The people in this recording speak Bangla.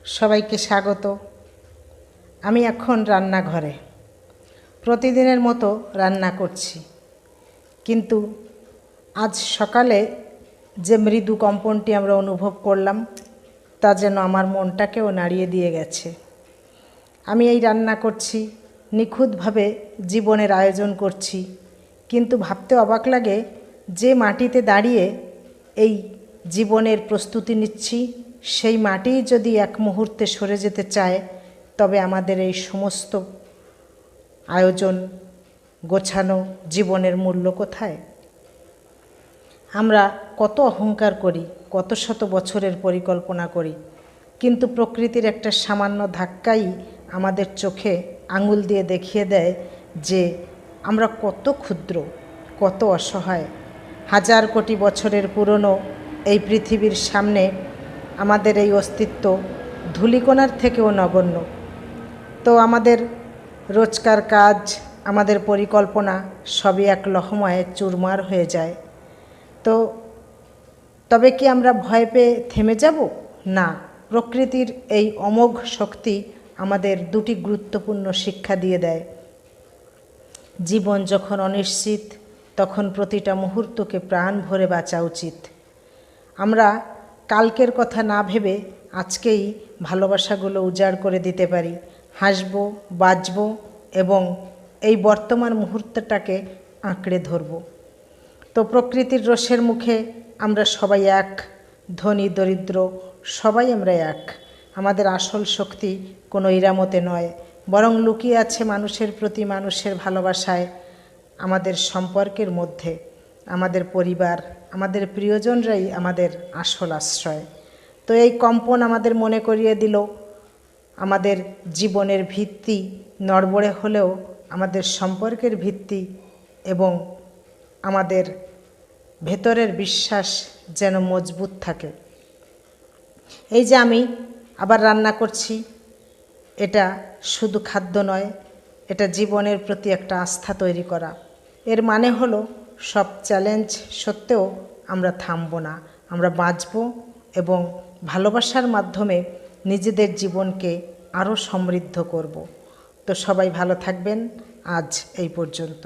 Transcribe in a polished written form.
সবাইকে স্বাগত। আমি এখন রান্নাঘরে প্রতিদিনের মতো রান্না করছি, কিন্তু আজ সকালে যে মৃদু কম্পনটি আমরা অনুভব করলাম তা যেন আমার মনটাকেও নাড়িয়ে দিয়ে গেছে। আমি এই রান্না করছি, নিখুঁতভাবে জীবনের আয়োজন করছি, কিন্তু ভাবতে অবাক লাগে যে মাটিতে দাঁড়িয়ে এই জীবনের প্রস্তুতি নিচ্ছি, সেই মাটিই যদি এক মুহূর্তে সরে যেতে চায়, তবে আমাদের এই সমস্ত আয়োজন গোছানো জীবনের মূল্য কোথায়? আমরা কত অহংকার করি, কত শত বছরের পরিকল্পনা করি, কিন্তু প্রকৃতির একটা সামান্য ধাক্কাই আমাদের চোখে আঙুল দিয়ে দেখিয়ে দেয় যে আমরা কত ক্ষুদ্র, কত অসহায়। হাজার কোটি বছরের পুরনো এই পৃথিবীর সামনে আমাদের এই অস্তিত্ব ধূলিকণার থেকেও নগণ্য। তো আমাদের রোজকার কাজ, আমাদের পরিকল্পনা সবই এক লহমায় চুরমার হয়ে যায়। তবে কি আমরা ভয় পেয়ে থেমে যাব? না, প্রকৃতির এই অমোঘ শক্তি আমাদের দুটি গুরুত্বপূর্ণ শিক্ষা দিয়ে দেয়। জীবন যখন অনিশ্চিত, তখন প্রতিটা মুহূর্তকে প্রাণ ভরে বাঁচা উচিত। আমরা কালকের কথা না ভেবে আজকেই ভালোবাসাগুলো উজাড় করে দিতে পারি, হাসব, বাঁচব এবং এই বর্তমান মুহূর্তটাকে আঁকড়ে ধরব। তো প্রকৃতির রোষের মুখে আমরা সবাই এক, ধনী দরিদ্র সবাই আমরা এক। আমাদের আসল শক্তি কোনো ইরামতে নয়, বরং লুকিয়ে আছে মানুষের প্রতি মানুষের ভালোবাসায়, আমাদের সম্পর্কের মধ্যে। আমাদের পরিবার, আমাদের প্রিয়জনরাই আমাদের আসল আশ্রয়। তো এই কম্পন আমাদের মনে করিয়ে দিল আমাদের জীবনের ভিত্তি নড়বড়ে হলেও আমাদের সম্পর্কের ভিত্তি এবং আমাদের ভেতরের বিশ্বাস যেন মজবুত থাকে। এই যে আমি আবার রান্না করছি, এটা শুধু খাদ্য নয়, এটা জীবনের প্রতি একটা আস্থা তৈরি করা। এর মানে হলো সব চ্যালেঞ্জ সত্ত্বেও আমরা থামব না, আমরা বাঁচব এবং ভালোবাসার মাধ্যমে নিজেদের জীবনকে আরও সমৃদ্ধ করব। তো সবাই ভালো থাকবেন। আজ এই পর্যন্ত।